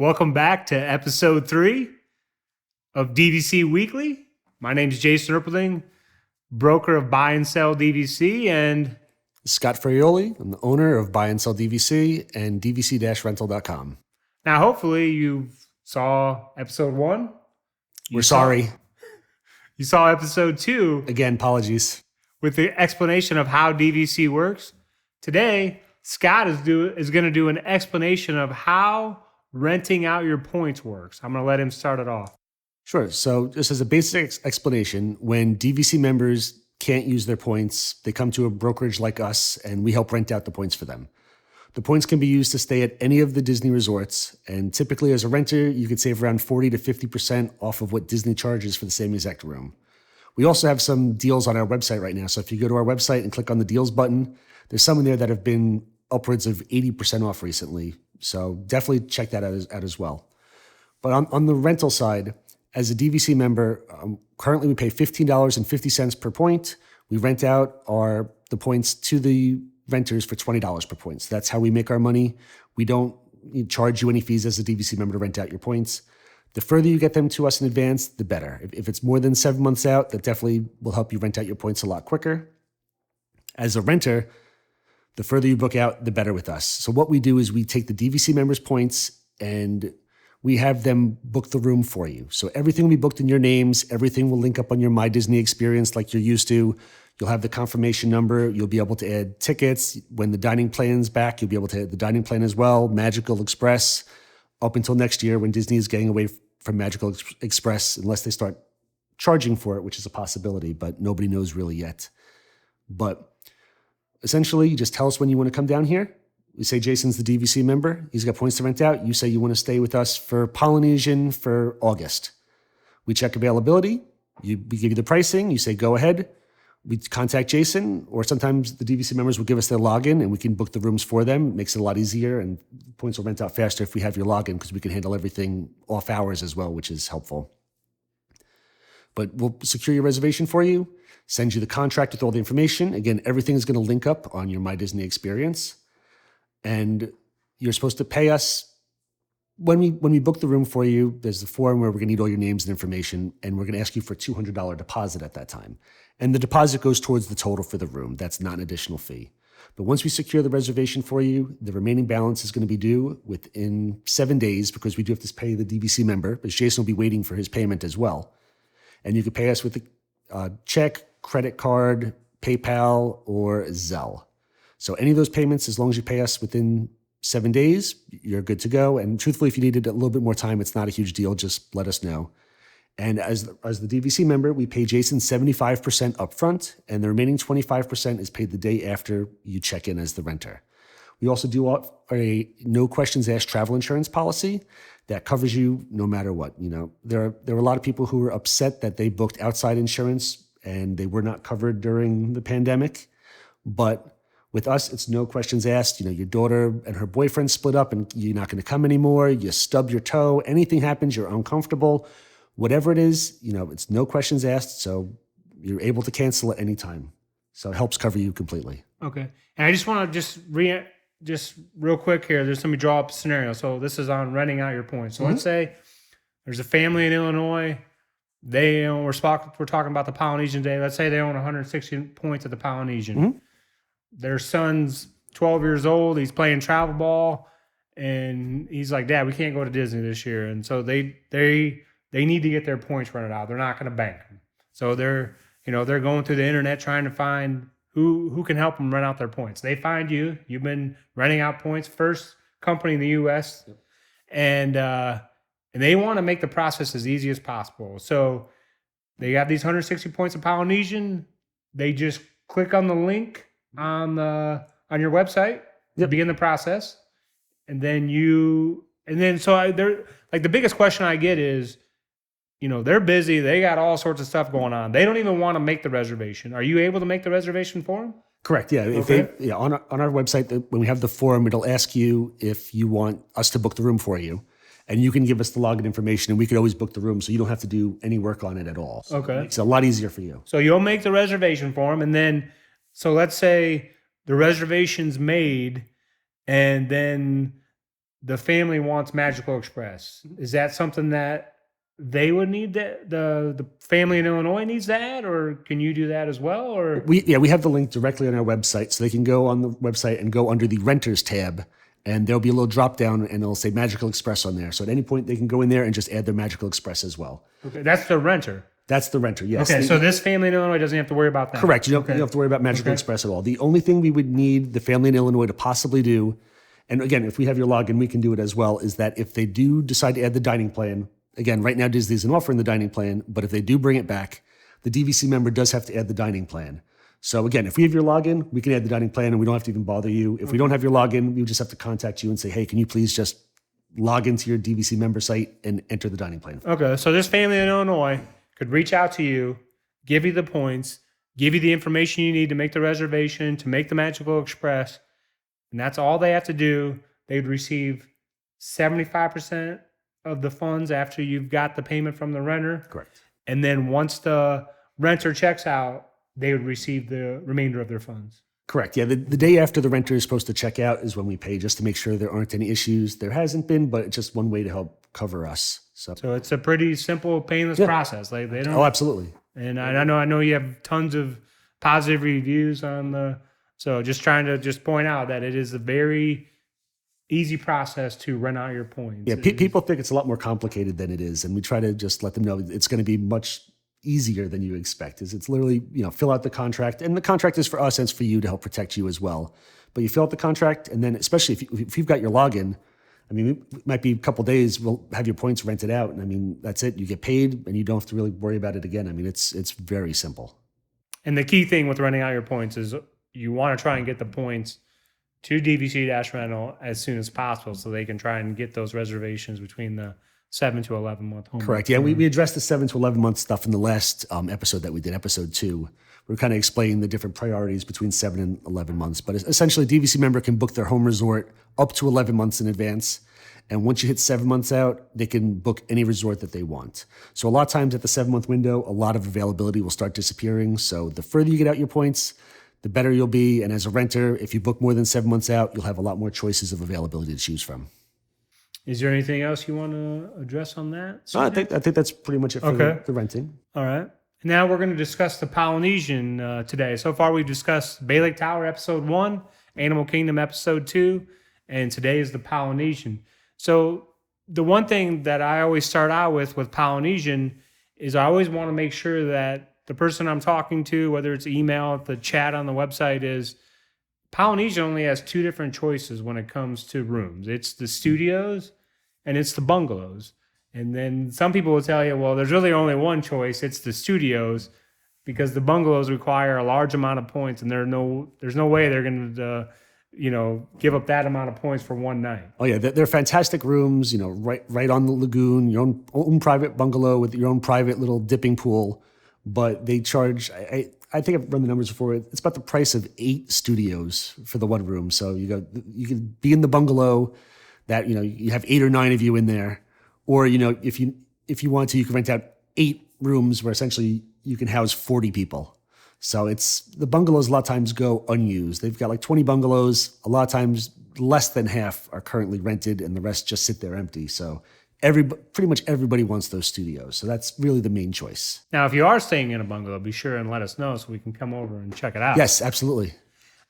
Welcome back to episode 3 of DVC Weekly. My name is Jason Erpeling, broker of Buy and Sell DVC, and Scott Ferrioli. I'm the owner of Buy and Sell DVC and DVC-Rental.com. now hopefully you saw episode 1. We're sorry. You saw episode 2 Again, apologies. with the explanation of how DVC works. Today, Scott is going to do an explanation of how renting out your points works. I'm going to let him start it off. Sure. So just as a basic explanation, when DVC members can't use their points, they come to a brokerage like us and we help rent out the points for them. The points can be used to stay at any of the Disney resorts. And typically as a renter, you could save around 40 to 50% off of what Disney charges for the same exact room. We also have some deals on our website right now. So if you go to our website and click on the deals button, there's some in there that have been upwards of 80% off recently. So definitely check that out as well. But on the rental side, as a DVC member, currently we pay $15.50 per point. We rent out the points to the renters for $20 per point. So that's how we make our money. We don't charge you any fees as a DVC member to rent out your points. The further you get them to us in advance, the better. If it's more than 7 months out, that definitely will help you rent out your points a lot quicker. As a renter, the further you book out, the better with us. So what we do is we take the DVC members' points and we have them book the room for you. So everything will be booked in your names. Everything will link up on your My Disney experience like you're used to. You'll have the confirmation number. You'll be able to add tickets. When the dining plan's back, you'll be able to add the dining plan as well, Magical Express, up until next year when Disney is getting away from Magical Express, unless they start charging for it, which is a possibility, but nobody knows really yet. But essentially, you just tell us when you want to come down here. We say Jason's the DVC member. He's got points to rent out. You say you want to stay with us for Polynesian for August. We check availability. We give you the pricing. You say, go ahead. We contact Jason, or sometimes the DVC members will give us their login and we can book the rooms for them. It makes it a lot easier, and points will rent out faster if we have your login because we can handle everything off hours as well, which is helpful. But we'll secure your reservation for you, send you the contract with all the information. Again, everything is going to link up on your My Disney experience. And you're supposed to pay us when we book the room for you. There's the form where we're going to need all your names and information, and we're going to ask you for a $200 deposit at that time. And the deposit goes towards the total for the room. That's not an additional fee. But once we secure the reservation for you, the remaining balance is going to be due within 7 days because we do have to pay the DVC member, but Jason will be waiting for his payment as well. And you can pay us with a check, credit card, PayPal, or Zelle. So any of those payments, as long as you pay us within 7 days, you're good to go. And truthfully, if you needed a little bit more time, it's not a huge deal. Just let us know. And as the DVC member, we pay Jason 75% upfront, and the remaining 25% is paid the day after you check in as the renter. We also do a no questions asked travel insurance policy that covers you no matter what. There are a lot of people who were upset that they booked outside insurance and they were not covered during the pandemic, but with us, it's no questions asked. Your daughter and her boyfriend split up and you're not going to come anymore. You stub your toe. Anything happens, you're uncomfortable. Whatever it is, it's no questions asked. So you're able to cancel at any time. So it helps cover you completely. Okay. And I just want to just real quick here, let me draw up a scenario. So this is on renting out your points. So let's say there's a family in Illinois. They own, we're talking about the Polynesian Day. Let's say they own 160 points at the Polynesian. Mm-hmm. Their son's 12 years old. He's playing travel ball, and he's like, "Dad, we can't go to Disney this year." And so they need to get their points rented out. They're not going to bank them. So they're going through the internet trying to find who can help them rent out their points. They find you. You've been renting out points, first company in the U.S., and they want to make the process as easy as possible. So they got these 160 points of Polynesian. They just click on the link on your website to begin the process, and then they're like, the biggest question I get is, they're busy, they got all sorts of stuff going on, they don't even want to make the reservation. Are you able to make the reservation for them? Correct. Yeah. If on our website, when we have the form, it'll ask you if you want us to book the room for you. And you can give us the login information, and we could always book the room, so you don't have to do any work on it at all. So okay. It's a lot easier for you. So you'll make the reservation for them, and then, so let's say the reservation's made, and then the family wants Magical Express. Is that something that they would need, that the family in Illinois needs that, or can you do that as well? Or We have the link directly on our website, so they can go on the website and go under the renters tab, and there'll be a little drop down and it'll say Magical Express on there. So at any point they can go in there and just add their Magical Express as well. okay, that's the renter. That's the renter, yes. Okay, so this family in Illinois doesn't have to worry about that. Correct. You don't have to worry about Magical Express at all. The only thing we would need the family in Illinois to possibly do, and again, if we have your login, we can do it as well, is that if they do decide to add the dining plan, again, right now Disney isn't offering the dining plan, but if they do bring it back, the DVC member does have to add the dining plan. So again, if we have your login, we can add the dining plan and we don't have to even bother you. If we don't have your login, we just have to contact you and say, hey, can you please just log into your DVC member site and enter the dining plan? Okay, so this family in Illinois could reach out to you, give you the points, give you the information you need to make the reservation, to make the Magical Express, and that's all they have to do. They'd receive 75% of the funds after you've got the payment from the renter. Correct. And then once the renter checks out, they would receive the remainder of their funds. Correct. Yeah, the day after the renter is supposed to check out is when we pay, just to make sure there aren't any issues. There hasn't been, but it's just one way to help cover us. So it's a pretty simple, painless process. Like they don't. Oh, absolutely. And I know you have tons of positive reviews on the. So just trying to just point out that it is a very easy process to rent out your points. Yeah, people think it's a lot more complicated than it is, and we try to just let them know it's going to be much easier than you expect. It's literally, fill out the contract, and the contract is for us and it's for you to help protect you as well. But you fill out the contract, and then especially if you've got your login, I mean, it might be a couple days, we'll have your points rented out, and I mean, that's it. You get paid, and you don't have to really worry about it again. I mean, it's very simple. And the key thing with renting out your points is you want to try and get the points to DVC-Rental as soon as possible, so they can try and get those reservations between the 7 to 11 month home. Correct. Yeah, we addressed the 7 to 11 month stuff in the last episode that we did, episode 2. We are kind of explaining the different priorities between 7 and 11 months. But essentially, a DVC member can book their home resort up to 11 months in advance. And once you hit 7 months out, they can book any resort that they want. So a lot of times at the 7-month window, a lot of availability will start disappearing. So the further you get out your points, the better you'll be. And as a renter, if you book more than 7 months out, you'll have a lot more choices of availability to choose from. Is there anything else you want to address on that? No, I think that's pretty much it for the renting. All right. Now we're going to discuss the Polynesian today. So far, we've discussed Bay Lake Tower episode 1, Animal Kingdom episode 2, and today is the Polynesian. So the one thing that I always start out with Polynesian is I always want to make sure that the person I'm talking to, whether it's email, the chat on the website, is Polynesian only has 2 different choices when it comes to rooms. It's the studios and it's the bungalows. And then some people will tell you, well, there's really only one choice. It's the studios, because the bungalows require a large amount of points, and there's no way they're going to, give up that amount of points for one night. Oh yeah, they're fantastic rooms. Right on the lagoon, your own private bungalow with your own private little dipping pool. But they charge. I think I've run the numbers before. It's about the price of 8 studios for the one room. So you can be in the bungalow that you have 8 or 9 of you in there. Or, if you want to, you can rent out 8 rooms where essentially you can house 40 people. So the bungalows a lot of times go unused. They've got like 20 bungalows. A lot of times less than half are currently rented and the rest just sit there empty. So pretty much everybody wants those studios. So that's really the main choice. Now, if you are staying in a bungalow, be sure and let us know so we can come over and check it out. Yes, absolutely.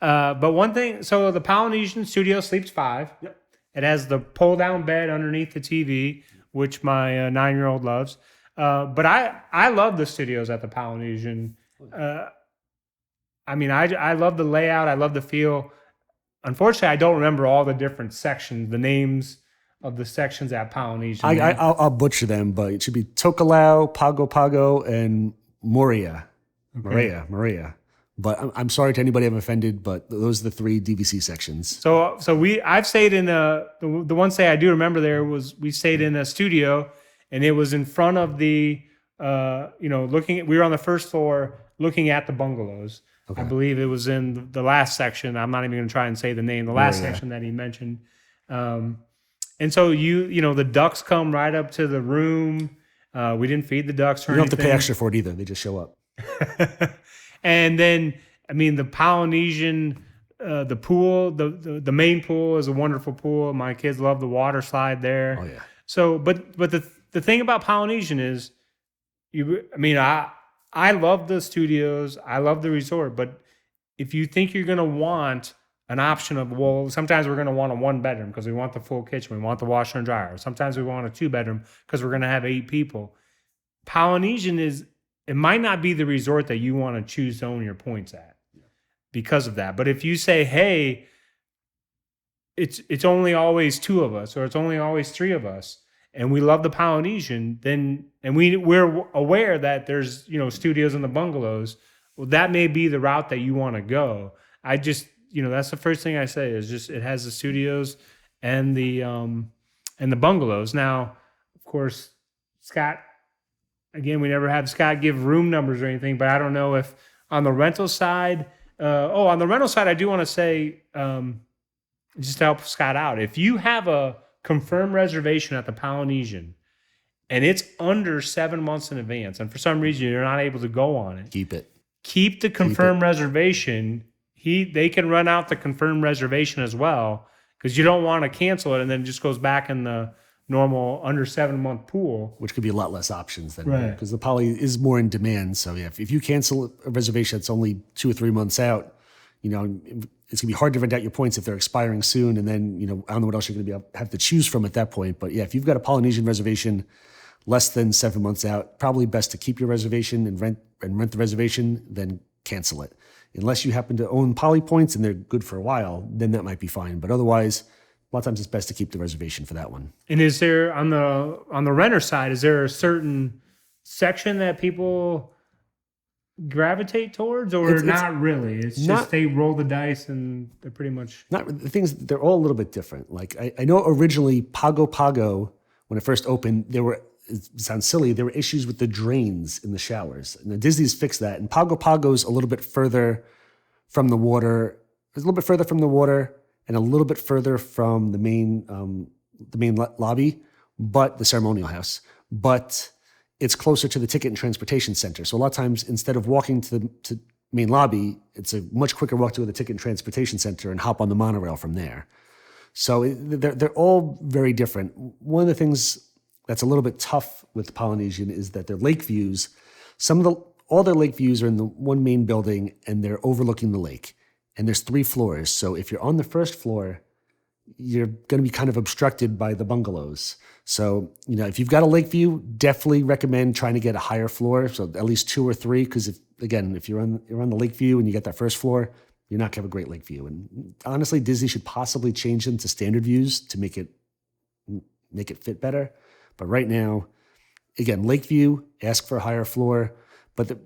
But one thing, so the Polynesian studio sleeps 5. Yep. It has the pull-down bed underneath the TV, which my 9-year-old loves. But I love the studios at the Polynesian. I love the layout. I love the feel. Unfortunately, I don't remember all the different sections, the names of the sections at Polynesian. I'll butcher them, but it should be Tokelau, Pago Pago, and Moria. Okay. Maria. But I'm sorry to anybody I've offended, but those are the 3 DVC sections. So I've stayed in the one stay I do remember there was we stayed in a studio, and it was in front of the we were on the first floor looking at the bungalows. Okay. I believe it was in the last section. I'm not even going to try and say the name. The last section that he mentioned. And so the ducks come right up to the room. We didn't feed the ducks or anything. You don't have to pay extra for it either. They just show up. And then, the Polynesian the pool, the main pool is a wonderful pool. My kids love the water slide there. Oh yeah. So, but the thing about Polynesian is, I love the studios, I love the resort, but if you think you're gonna want an option of, well, sometimes we're gonna want a 1-bedroom because we want the full kitchen, we want the washer and dryer. Sometimes we want a 2-bedroom because we're gonna have 8 people. Polynesian it might not be the resort that you want to choose to own your points at because of that. But if you say, hey, it's only always 2 of us, or it's only always 3 of us, and we love the Polynesian, then, and we're aware that there's, studios in the bungalows, well, that may be the route that you want to go. I just, that's the first thing I say is just, it has the studios and the bungalows. Now, of course, Scott, again, we never had Scott give room numbers or anything, but I don't know if on the rental side, on the rental side, I do want to say, just to help Scott out, if you have a confirmed reservation at the Polynesian and it's under 7 months in advance, and for some reason you're not able to go on it, keep the confirmed reservation. They can run out the confirmed reservation as well, because you don't want to cancel it and then it just goes back in the normal under 7-month pool, which could be a lot less options than because the poly is more in demand. So yeah, if you cancel a reservation that's only 2 or 3 months out, it's gonna be hard to rent out your points if they're expiring soon, and then I don't know what else you're gonna be able to have to choose from at that point. But yeah, if you've got a Polynesian reservation less than 7 months out, probably best to keep your reservation and rent the reservation than cancel it. Unless you happen to own poly points and they're good for a while, then that might be fine. But otherwise, a lot of times it's best to keep the reservation for that one. And is there on the renter side, is there a certain section that people gravitate towards, or it's not really? It's just they roll the dice and they're pretty much not the things. They're all a little bit different. Like I know originally Pago Pago, when it first opened, it sounds silly, there were issues with the drains in the showers. And Disney's fixed that. And Pago Pago's a little bit further from the water. It's a little bit further from the water and a little bit further from the main lobby, but the ceremonial house. But it's closer to the ticket and transportation center. So a lot of times, instead of walking to the main lobby, it's a much quicker walk to the ticket and transportation center and hop on the monorail from there. So they're all very different. One of the things that's a little bit tough with Polynesian is that their lake views, all their lake views are in the one main building and they're overlooking the lake. And there's 3 floors. So if you're on the first floor, you're going to be kind of obstructed by the bungalows. So, if you've got a lake view, definitely recommend trying to get a higher floor. So at least 2 or 3, because if you're on the lake view and you get that first floor, you're not going to have a great lake view. And honestly, Disney should possibly change them to standard views to make it fit better. But right now, again, lake view, ask for a higher floor. But the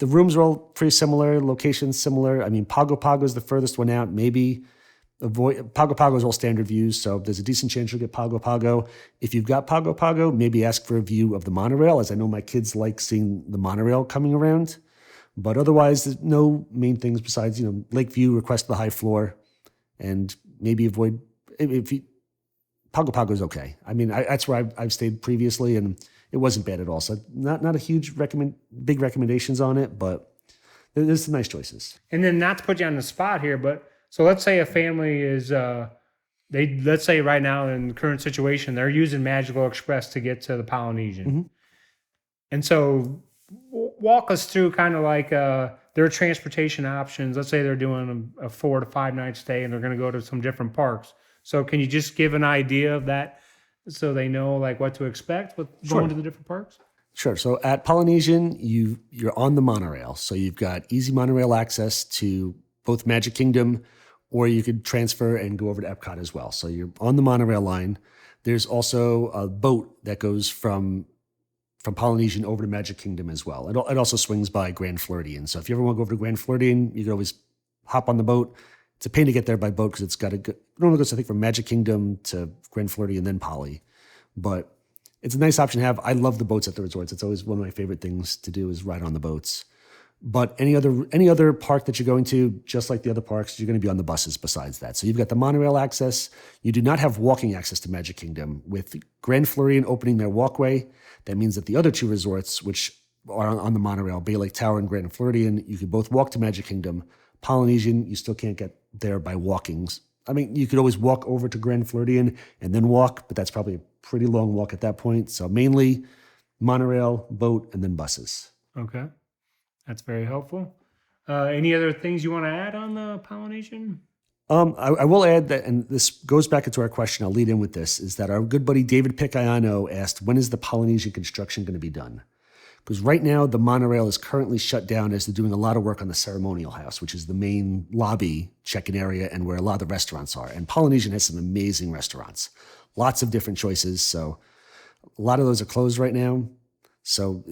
rooms are all pretty similar, locations similar. Pago Pago is the furthest one out. Maybe Pago Pago is all standard views, so there's a decent chance you'll get Pago Pago. If you've got Pago Pago, maybe ask for a view of the monorail, as I know my kids like seeing the monorail coming around. But otherwise, there's no main things besides, lake view, request the high floor, and maybe avoid, Pago Pago is okay. That's where I've stayed previously, and it wasn't bad at all. So not a huge big recommendations on it, but there's some nice choices. And then, not to put you on the spot here, but so let's say a family is, let's say right now in the current situation, they're using Magical Express to get to the Polynesian. Mm-hmm. And so walk us through kind of like their transportation options. Let's say they're doing a 4 to 5 night stay and they're going to go to some different parks. So can you just give an idea of that so they know like what to expect with going to the different parks? Sure. So at Polynesian, you're on the monorail. So you've got easy monorail access to both Magic Kingdom, or you could transfer and go over to Epcot as well. So you're on the monorail line. There's also a boat that goes from Polynesian over to Magic Kingdom as well. It also swings by Grand Floridian. So if you ever want to go over to Grand Floridian, you can always hop on the boat. It's a pain to get there by boat because it normally goes, I think, from Magic Kingdom to Grand Floridian, then Poly. But it's a nice option to have. I love the boats at the resorts. It's always one of my favorite things to do is ride on the boats. But any other park that you're going to, just like the other parks, you're going to be on the buses besides that. So you've got the monorail access. You do not have walking access to Magic Kingdom. With Grand Floridian opening their walkway, that means that the other 2 resorts, which are on the monorail, Bay Lake Tower and Grand Floridian, you can both walk to Magic Kingdom, Polynesian, you still can't get there by walkings. I mean, you could always walk over to Grand Floridian and then walk, but that's probably a pretty long walk at that point. So mainly monorail, boat, and then buses. Okay. That's very helpful. Any other things you want to add on the Polynesian? I will add that, and this goes back into our question, I'll lead in with this, is that our good buddy David Picayano asked, when is the Polynesian construction going to be done? Because right now, the monorail is currently shut down as they're doing a lot of work on the ceremonial house, which is the main lobby check-in area and where a lot of the restaurants are. And Polynesian has some amazing restaurants, lots of different choices. So a lot of those are closed right now. So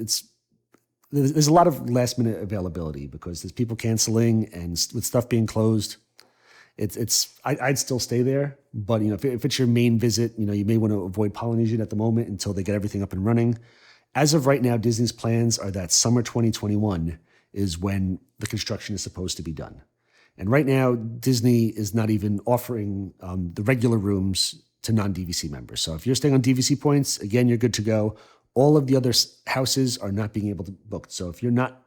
there's a lot of last-minute availability because there's people canceling, and with stuff being closed, I'd still stay there. But if it's your main visit, you may want to avoid Polynesian at the moment until they get everything up and running. As of right now, Disney's plans are that summer 2021 is when the construction is supposed to be done. And right now, Disney is not even offering the regular rooms to non-DVC members. So if you're staying on DVC points, again, you're good to go. All of the other houses are not being able to book. So if you're not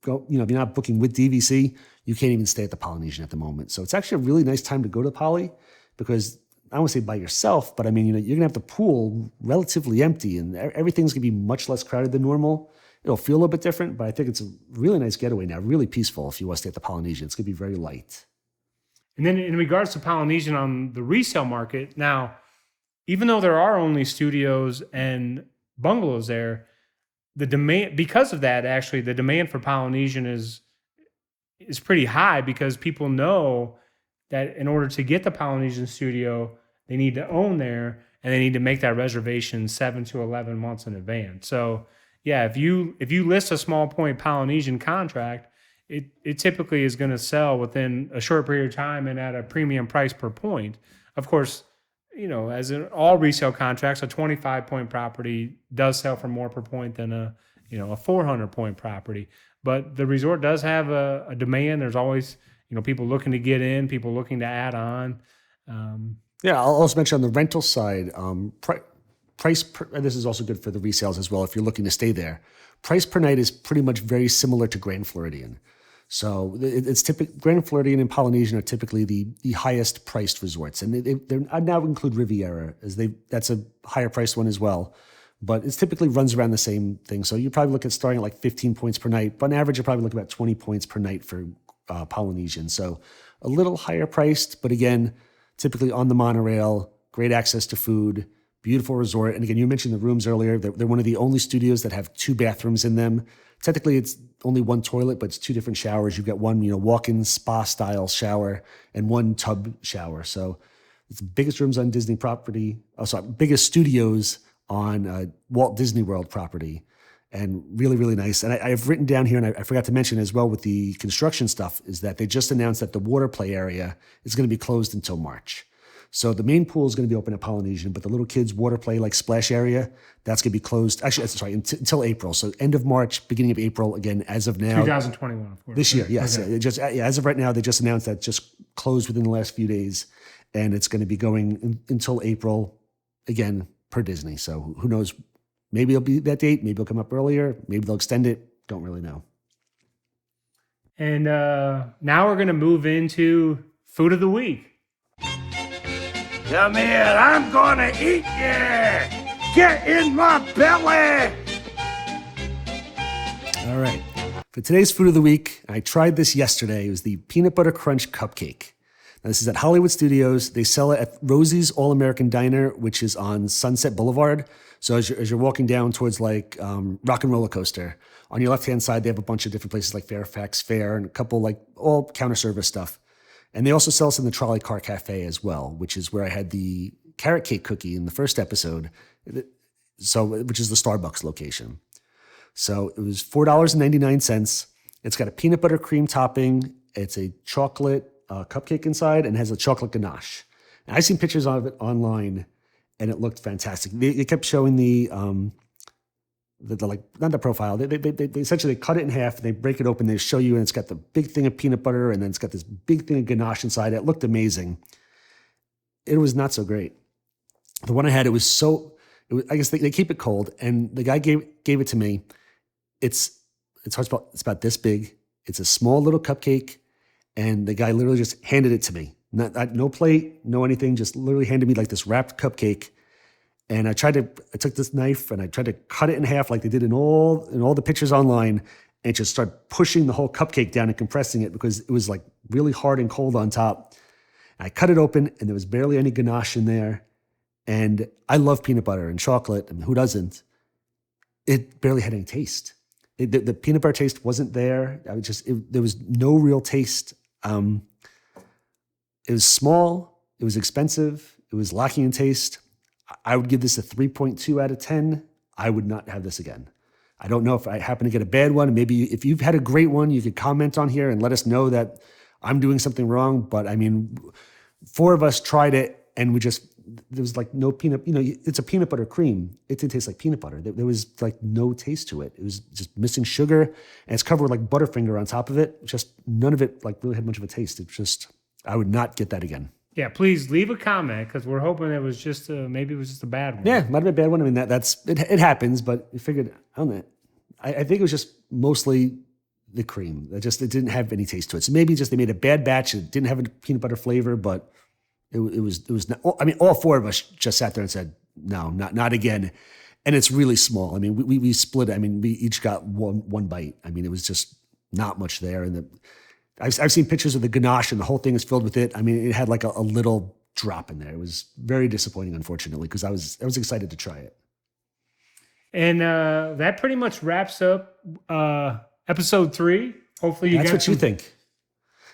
if you're not booking with DVC, you can't even stay at the Polynesian at the moment. So it's actually a really nice time to go to Poly because I don't want to say by yourself, but I mean, you're going to have the pool relatively empty and everything's going to be much less crowded than normal. It'll feel a little bit different, but I think it's a really nice getaway now, really peaceful if you want to stay at the Polynesian. It's going to be very light. And then in regards to Polynesian on the resale market, now, even though there are only studios and bungalows there, the demand, because of that, actually, the demand for Polynesian is pretty high because people know that in order to get the Polynesian studio, they need to own there and they need to make that reservation 7 to 11 months in advance. So yeah, if you list a small point Polynesian contract, it typically is going to sell within a short period of time and at a premium price per point. Of course, as in all resale contracts, a 25-point property does sell for more per point than a 400-point property. But the resort does have a demand. There's always people looking to get in, people looking to add on. Yeah, I'll also mention on the rental side, price per, and this is also good for the resales as well if you're looking to stay there. Price per night is pretty much very similar to Grand Floridian. So it's Grand Floridian and Polynesian are typically the highest priced resorts, and I now include Riviera as that's a higher priced one as well. But it typically runs around the same thing. So you probably look at starting at like 15 points per night, but on average, you probably look about 20 points per night for Polynesian. So a little higher priced, but again, typically on the monorail, great access to food, beautiful resort. And again, you mentioned the rooms earlier. They're one of the only studios that have 2 bathrooms in them. Technically, it's only 1 toilet, but it's 2 different showers. You've got one, walk-in spa-style shower and 1 tub shower. So it's the biggest rooms on Disney property. Biggest studios on Walt Disney World property. And really, really nice. And I've written down here, and I forgot to mention as well with the construction stuff, is that they just announced that the water play area is going to be closed until March. So the main pool is going to be open at Polynesian, but the little kids' water play, like splash area, that's going to be closed. Actually, sorry, until April. So end of March, beginning of April, again, as of now. 2021, of course. This year, yes. Okay. As of right now, they just announced that just closed within the last few days, and it's going to be going until April, again, per Disney. So who knows? Maybe it'll be that date. Maybe it'll come up earlier. Maybe they'll extend it. Don't really know. And now we're going to move into food of the week. Come here, I'm gonna eat you! Get in my belly! All right. For today's food of the week, I tried this yesterday. It was the peanut butter crunch cupcake. Now, this is at Hollywood Studios. They sell it at Rosie's All-American Diner, which is on Sunset Boulevard. So as you're walking down towards like Rock and Roller Coaster, on your left-hand side, they have a bunch of different places like Fairfax Fair and a couple like all counter service stuff. And they also sell us in the Trolley Car Cafe as well, which is where I had the carrot cake cookie in the first episode, which is the Starbucks location. So it was $4.99. It's got a peanut butter cream topping. It's a chocolate cupcake inside and has a chocolate ganache. And I've seen pictures of it online, and it looked fantastic. They kept showing the like not the profile. They essentially cut it in half and they break it open. They show you, and it's got the big thing of peanut butter, and then it's got this big thing of ganache inside. It looked amazing. It was not so great. The one I had, I guess they keep it cold, and the guy gave it to me. It's hard to spell. It's about this big. It's a small little cupcake, And the guy literally just handed it to me. No plate, no anything, just literally handed me like this wrapped cupcake. And I took this knife and I tried to cut it in half like they did in all the pictures online, and just started pushing the whole cupcake down and compressing it because it was like really hard and cold on top. I cut it open and there was barely any ganache in there. And I love peanut butter and chocolate. I mean, who doesn't? It barely had any taste. The peanut butter taste wasn't there. There was no real taste. It was small. It was expensive. It was lacking in taste. I would give this a 3.2 out of 10. I would not have this again. I don't know if I happen to get a bad one. Maybe if you've had a great one, you could comment on here and let us know that I'm doing something wrong. But I mean, 4 of us tried it and there was like no peanut, it's a peanut butter cream. It didn't taste like peanut butter. There was like no taste to it. It was just missing sugar, and it's covered with like Butterfinger on top of it. Just none of it like really had much of a taste. I would not get that again. Yeah, please leave a comment because we're hoping it was just maybe it was just a bad one. Yeah, might have been a bad one. I mean, it happens, but we figured, I don't know. I think it was just mostly the cream. It didn't have any taste to it. So maybe just they made a bad batch. It didn't have a peanut butter flavor, but it was not, I mean, all 4 of us just sat there and said, no, not again. And it's really small. I mean, we split it. I mean, we each got one bite. I mean, it was just not much there. And I've seen pictures of the ganache and the whole thing is filled with it. I mean, it had like a little drop in there. It was very disappointing, unfortunately, because I was excited to try it. And that pretty much wraps up episode 3. Hopefully That's what you think.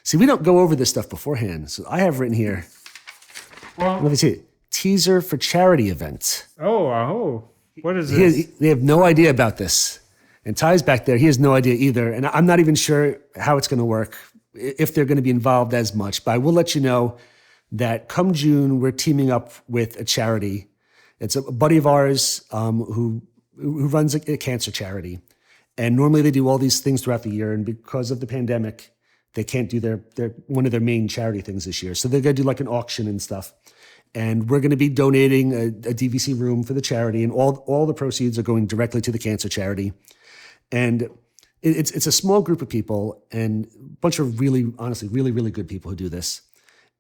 See, we don't go over this stuff beforehand. So I have written here, let me see, teaser for charity event. Oh, what is this? They have no idea about this. And Ty's back there, he has no idea either. And I'm not even sure how it's going to work, if they're going to be involved as much. But I will let you know that come June, we're teaming up with a charity. It's a buddy of ours who runs a cancer charity. And normally they do all these things throughout the year. And because of the pandemic, they can't do their one of their main charity things this year. So they're going to do like an auction and stuff. And we're going to be donating a DVC room for the charity. And all the proceeds are going directly to the cancer charity. And it's a small group of people and a bunch of honestly, really good people who do this.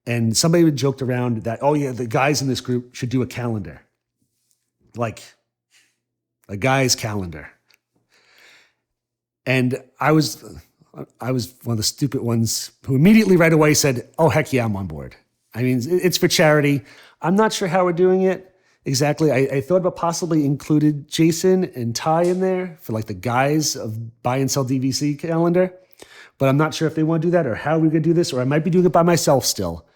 And somebody would joked around that, oh yeah, the guys in this group should do a calendar. Like a guy's calendar. And I was one of the stupid ones who immediately right away said, oh, heck yeah, I'm on board. I mean, it's for charity. I'm not sure how we're doing it. Exactly. I thought about possibly included Jason and Ty in there for like the guys of Buy and Sell DVC calendar, but I'm not sure if they want to do that or how we're going to do this, or I might be doing it by myself still.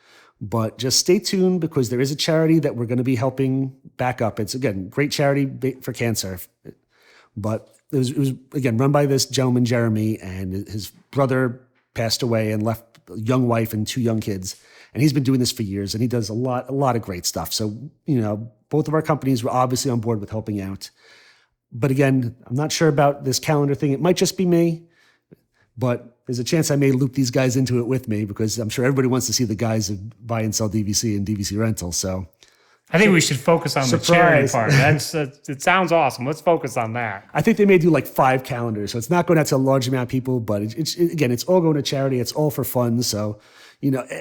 But just stay tuned because there is a charity that we're going to be helping back up. It's, again, great charity for cancer. But it was again, run by this gentleman, Jeremy, and his brother passed away and left a young wife and 2 young kids. And he's been doing this for years, and he does a lot of great stuff. So, both of our companies were obviously on board with helping out. But again, I'm not sure about this calendar thing. It might just be me, but there's a chance I may loop these guys into it with me because I'm sure everybody wants to see the guys who Buy and Sell DVC and DVC Rental. So I think we should focus on the charity part. It sounds awesome. Let's focus on that. I think they may do like 5 calendars. So it's not going out to a large amount of people, but it's all going to charity. It's all for fun. So,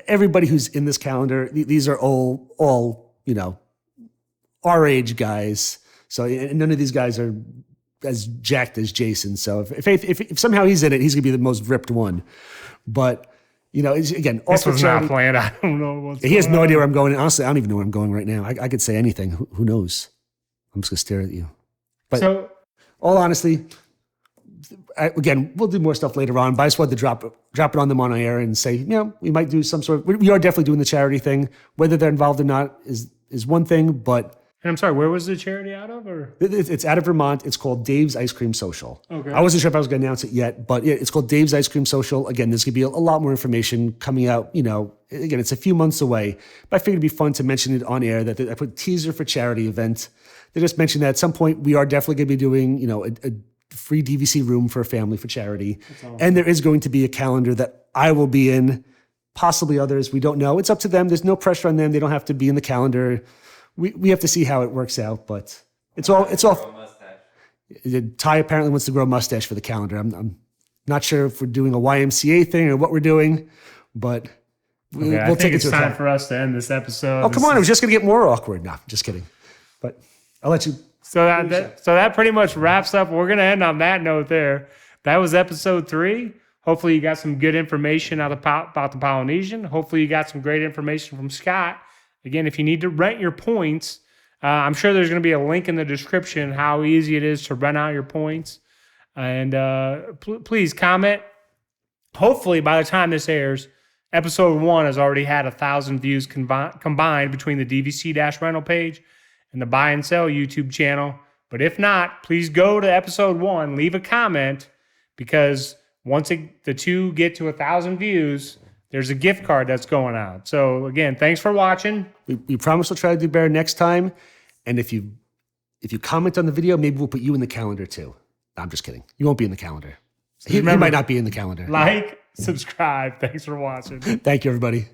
everybody who's in this calendar, these are all our age guys. So none of these guys are as jacked as Jason. So if somehow he's in it, he's gonna be the most ripped one. But again, all this for was charity. not planned. I don't know what's He has going no on. idea where I'm going. Honestly, I don't even know where I'm going right now. I could say anything. Who knows? I'm just gonna stare at you. But So, all honesty, again, we'll do more stuff later on. But I just wanted to drop it on them on air and say, we might do some sort of. We are definitely doing the charity thing. Whether they're involved or not is one thing, but. and I'm sorry, where was the charity out of? Or It's out of Vermont. It's called Dave's Ice Cream Social. Okay. I wasn't sure if I was going to announce it yet, but yeah, it's called Dave's Ice Cream Social. Again, there's going to be a lot more information coming out. Again, it's a few months away, but I figured it'd be fun to mention it on air that I put teaser for charity event. They just mentioned that at some point we are definitely going to be doing, a free DVC room for a family for charity. Awesome. And there is going to be a calendar that I will be in, possibly others. We don't know. It's up to them. There's no pressure on them. They don't have to be in the calendar. We have to see how it works out, but it's all. Ty apparently wants to grow a mustache for the calendar. I'm not sure if we're doing a YMCA thing or what we're doing, but Okay, I we'll think take it it's to time account. for us to end this episode. Oh, come on. It was just going to get more awkward. No, just kidding. But I'll let you. So that pretty much wraps up. We're going to end on that note there. That was episode 3. Hopefully you got some good information about the Polynesian. Hopefully you got some great information from Scott. Again, if you need to rent your points, I'm sure there's going to be a link in the description how easy it is to rent out your points. And please comment. Hopefully by the time this airs, episode 1 has already had 1,000 views combined between the DVC-Rental page and the Buy and Sell YouTube channel. But if not, please go to episode 1, leave a comment, because once the 2 get to 1,000 views, there's a gift card that's going out. So again, thanks for watching. We promise we'll try to do better next time. And if you comment on the video, maybe we'll put you in the calendar too. No, I'm just kidding. You won't be in the calendar. He might not be in the calendar. Like, subscribe. Thanks for watching. Thank you, everybody.